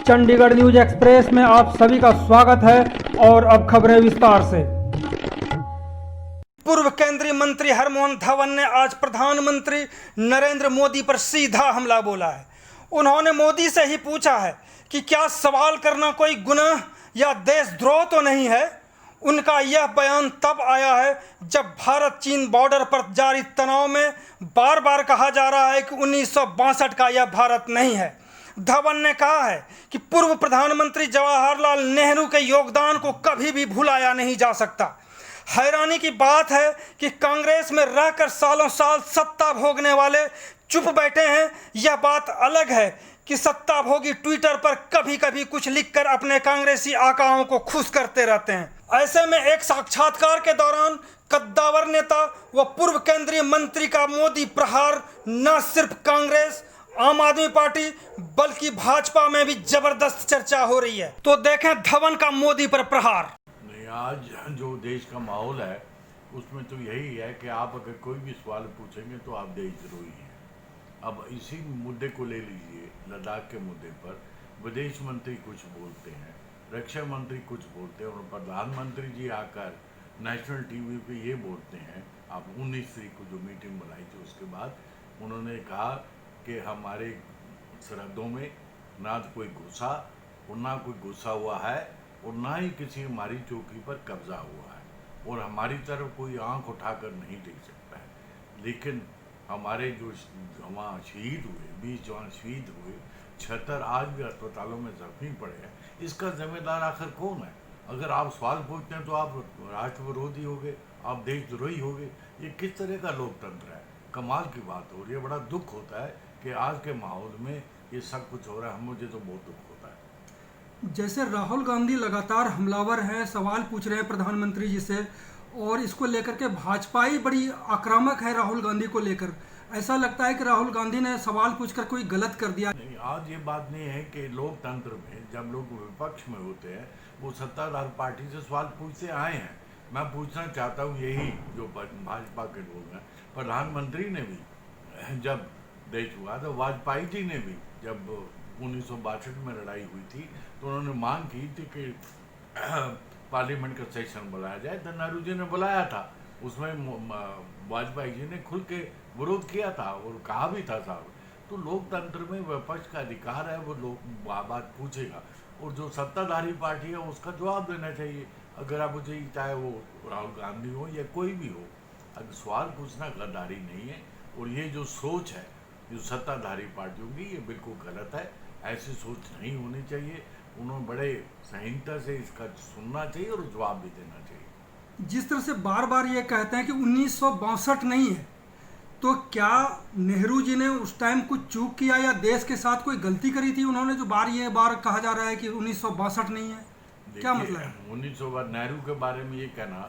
Chandigarh news express में आप सभी का स्वागत है और अब खबरें विस्तार से। पूर्व केंद्रीय मंत्री हरमोहन धवन ने आज प्रधानमंत्री नरेंद्र मोदी पर सीधा हमला बोला है। उन्होंने मोदी से ही पूछा है कि क्या सवाल करना कोई गुनाह या देशद्रोह तो नहीं है। उनका यह बयान तब आया है जब भारत चीन बॉर्डर पर जारी तनाव में बार बार कहा जा रहा है कि 1962 का यह भारत नहीं है। धवन ने कहा है कि पूर्व प्रधानमंत्री जवाहरलाल नेहरू के योगदान को कभी भी भुलाया नहीं जा सकता। हैरानी की बात है कि कांग्रेस में रहकर सालों साल सत्ता भोगने वाले चुप बैठे हैं। यह बात अलग है कि सत्ता भोगी ट्विटर पर कभी कभी कुछ लिखकर अपने कांग्रेसी आकाओं को खुश करते रहते हैं। ऐसे में एक साक्षात्कार के दौरान कद्दावर नेता व पूर्व केंद्रीय मंत्री का मोदी प्रहार न सिर्फ कांग्रेस, आम आदमी पार्टी बल्कि भाजपा में भी जबरदस्त चर्चा हो रही है। तो देखें धवन का मोदी पर प्रहार। नहीं, आज जो देश का माहौल है उसमें तो यही है कि आप अगर कोई भी सवाल पूछेंगे तो आप देशद्रोही हैं। अब इसी मुद्दे को ले लीजिए, लद्दाख के मुद्दे पर विदेश मंत्री कुछ बोलते हैं, रक्षा मंत्री कुछ बोलते हैं और प्रधानमंत्री जी आकर नेशनल टीवी पे ये बोलते हैं। आप 19 तारीख को जो मीटिंग बनाई थी उसके बाद उन्होंने कहा कि हमारे सरहदों में ना तो कोई घुसा और ना कोई घुसा हुआ है और ना ही किसी हमारी चौकी पर कब्जा हुआ है और हमारी तरफ कोई आंख उठाकर नहीं देख सकता है। लेकिन हमारे जो वहाँ शहीद हुए, 20 जवान शहीद हुए, 76 आज भी अस्पतालों में जख्मी पड़े हैं, इसका जिम्मेदार आखिर कौन है? अगर आप सवाल पूछते हैं तो आप राष्ट्र विरोधी हो गए, आप देशद्रोही हो गए। ये किस तरह का लोकतंत्र है? कमाल की बात हो रही है। बड़ा दुख होता है कि आज के माहौल में ये सब कुछ हो रहा है। मुझे तो बहुत दुख होता है। जैसे राहुल गांधी लगातार हमलावर हैं, सवाल पूछ रहे हैं प्रधानमंत्री जी से और इसको लेकर के भाजपा ही बड़ी आक्रामक है राहुल गांधी को लेकर। ऐसा लगता है कि राहुल गांधी ने सवाल पूछकर कोई गलत कर दिया। नहीं, आज ये बात नहीं है कि लोकतंत्र में जब लोग विपक्ष में होते हैं वो सत्ताधार पार्टी से सवाल पूछते आए हैं। मैं पूछना चाहता हूँ यही जो भाजपा के लोग हैं, प्रधानमंत्री ने भी जब देश हुआ तो वाजपेयी जी ने भी जब 1962 में लड़ाई हुई थी तो उन्होंने मांग की थी कि पार्लियामेंट का सेशन बुलाया जाए। तो नेहरू जी ने बुलाया था, उसमें वाजपेयी जी ने खुल के विरोध किया था और कहा भी था साहब। तो लोकतंत्र में विपक्ष का अधिकार है, वो लोग बात पूछेगा और जो सत्ताधारी पार्टी है उसका जवाब देना चाहिए। अगर आप मुझे चाहे वो राहुल गांधी हो या कोई भी हो, अगर सवाल पूछना गद्दारी नहीं है। और ये जो सोच है जो सत्ताधारी पार्टियों की, ये बिल्कुल गलत है। ऐसी सोच नहीं होनी चाहिए। उन्होंने बड़े संहीनता से इसका सुनना चाहिए और जवाब भी देना चाहिए। जिस तरह से बार बार ये कहते हैं कि 1962 नहीं है, तो क्या नेहरू जी ने उस टाइम कुछ चूक किया या देश के साथ कोई गलती करी थी उन्होंने, जो ये बार कहा जा रहा है कि 1962 नहीं है? क्या मतलब है? 1962 नेहरू के बारे में ये कहना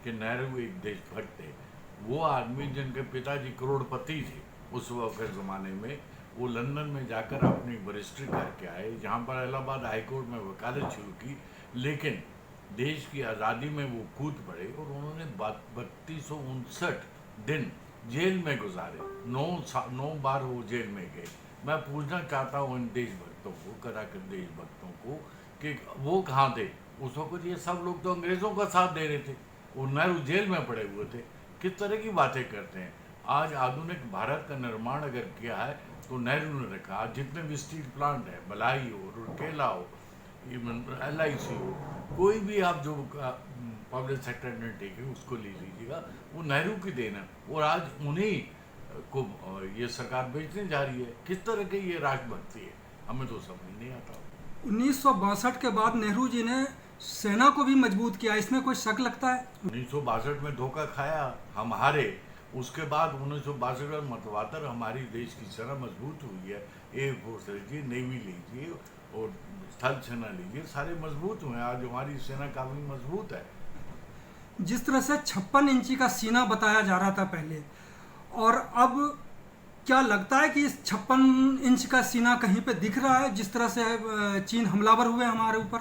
कि नेहरू एक देशभक्त थे। वो आदमी जिनके पिताजी करोड़पति थे उस वक्त के ज़माने में, वो लंदन में जाकर अपनी वरिष्ठी करके आए, जहाँ पर इलाहाबाद हाईकोर्ट में वकालत शुरू की। लेकिन देश की आज़ादी में वो कूद पड़े और उन्होंने 3259 दिन जेल में गुजारे। 9 बार वो जेल में गए। मैं पूछना चाहता हूँ इन देशभक्तों को, कराकर देशभक्तों को, कि वो कहाँ थे उस वक्त? ये सब लोग तो अंग्रेज़ों का साथ दे रहे थे और नेहरू जेल में पड़े हुए थे। किस तरह की बातें करते हैं? आज आधुनिक भारत का निर्माण अगर किया है तो नेहरू ने रखा। आज जितने भी स्टील प्लांट है, भलाई हो, रुड़केला हो, LIC हो, कोई भी आप जो पब्लिक सेक्टर ने टेके उसको ले लीजिएगा, वो नेहरू की देन है। और आज उन्हीं को ये सरकार बेचने जा रही है। किस तरह की ये राष्ट्रभक्ति है? हमें तो समझ नहीं आता। 1962 के बाद नेहरू जी ने सेना को भी मजबूत किया, इसमें कोई शक लगता है? 1962 में धोखा खाया, हम हारे। उसके बाद 1962 में मतवातर हमारी देश की सेना मजबूत हुई है। एयरफोर्स लीजिए, नेवी लीजिए और स्थल सेना लीजिए, सारे मजबूत हुए हैं। आज हमारी सेना काफ़ी मजबूत है। जिस तरह से 56 इंची का सीना बताया जा रहा था पहले, और अब क्या लगता है कि इस 56 इंच का सीना कहीं पे दिख रहा है जिस तरह से चीन हमलावर हुए हमारे ऊपर?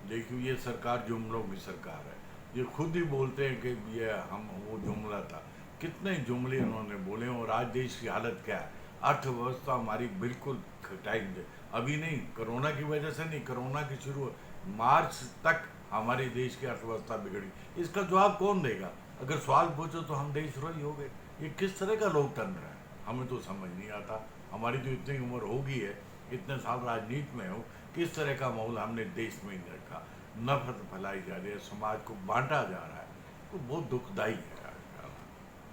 देखिए, ये सरकार जुमलों की सरकार है। ये खुद ही बोलते हैं कि ये हम वो जुमला था। कितने जुमले उन्होंने बोले और आज देश की हालत क्या है? अर्थव्यवस्था हमारी बिल्कुल टाइम अभी नहीं, कोरोना की वजह से नहीं, कोरोना की शुरू मार्च तक हमारे देश की अर्थव्यवस्था बिगड़ी। इसका जवाब कौन देगा? अगर सवाल पूछो तो हम देशद्रोही हो गए। ये किस तरह का लोकतंत्र है, हमें तो समझ नहीं आता। हमारी जो इतनी उम्र हो गई है, इतने साल राजनीति में हो, किस तरह का माहौल हमने देश में नहीं रखा। नफरत फैलाई जा रही है, समाज को बांटा जा रहा है, तो बहुत दुखदायी है।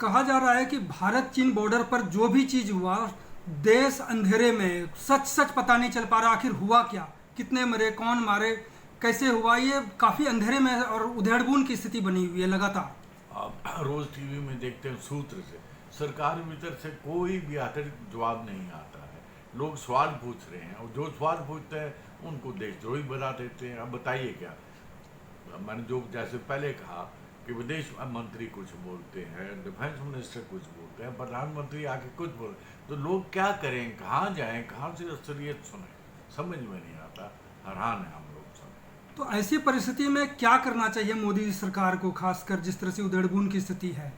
कहा जा रहा है कि भारत चीन बॉर्डर पर जो भी चीज हुआ, देश अंधेरे में, सच पता नहीं चल पा रहा आखिर हुआ क्या, कितने मरे, कौन मारे, कैसे हुआ, ये काफी अंधेरे में और उधेड़बुन की स्थिति बनी हुई है लगातार। आप रोज टीवी में देखते हैं सूत्र से, सरकार भीतर से कोई भी अतिरिक्त जवाब नहीं आता है। लोग सवाल पूछ रहे हैं और जो सवाल पूछते हैं उनको देशद्रोही बता देते हैं। अब बताइए क्या, मैंने जो जैसे पहले कहा कि विदेश मंत्री कुछ बोलते हैं, डिफेंस मिनिस्टर कुछ बोलते हैं, प्रधानमंत्री आके कुछ बोल, तो लोग क्या करें, कहाँ जाएं, कहाँ से असलियत सुने, समझ में नहीं आता। हैरान है हम लोग सब। तो ऐसी परिस्थिति में क्या करना चाहिए मोदी सरकार को, खासकर जिस तरह से उधेड़बुन की स्थिति है?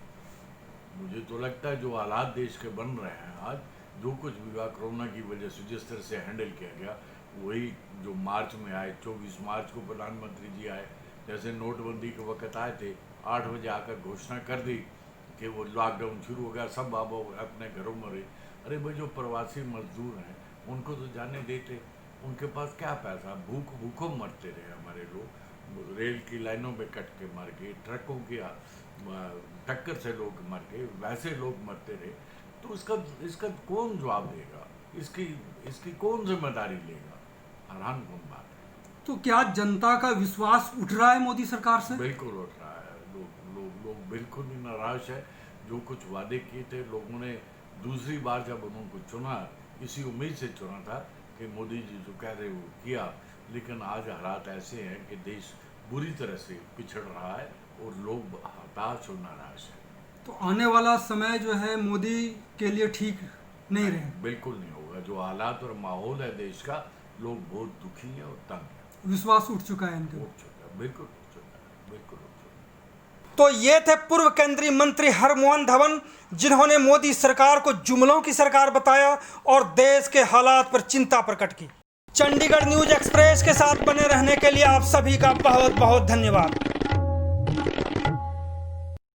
मुझे तो लगता है जो हालात देश के बन रहे हैं आज, जो कुछ भी हुआ कोरोना की वजह से जिस तरह से हैंडल किया गया, वही जो मार्च में आए, 24 मार्च को प्रधानमंत्री जी आए, जैसे नोटबंदी के वक्त आए थे, 8 बजे आकर घोषणा कर दी कि वो लॉकडाउन शुरू हो गया, सब बाबा अपने घरों में रहे। अरे भाई, जो प्रवासी मजदूर हैं उनको तो जाने देते, उनके पास क्या पैसा, भूखों मरते रहे हमारे लोग, रेल की लाइनों में कट के मर गए, ट्रकों की टक्कर से लोग मर गए, वैसे लोग मरते रहे। तो इसका कौन जवाब देगा, इसकी कौन जिम्मेदारी लेगा? हैरान कौन बात है। तो क्या जनता का विश्वास उठ रहा है मोदी सरकार से? बिल्कुल उठ रहा है। लोग बिल्कुल ही नाराज है। जो कुछ वादे किए थे लोगों ने, दूसरी बार जब उनको चुना, इसी उम्मीद से चुना था कि मोदी जी जो कह रहे वो किया, लेकिन आज हालात ऐसे हैं कि देश बुरी तरह से पिछड़ रहा है और लोग हताश और नाराज हैं। तो आने वाला समय जो है मोदी के लिए ठीक नहीं रहे? बिल्कुल नहीं होगा। जो हालात और माहौल है देश का, लोग बहुत दुखी हैं और तंग हैं। विश्वास उठ चुका है इनका? उठ चुका है, बिल्कुल उठ चुका है, बिल्कुल उठ चुका है। तो ये थे पूर्व केंद्रीय मंत्री हरमोहन धवन, जिन्होंने मोदी सरकार को जुमलों की सरकार बताया और देश के हालात पर चिंता प्रकट की। चंडीगढ़ न्यूज एक्सप्रेस के साथ बने रहने के लिए आप सभी का बहुत बहुत धन्यवाद।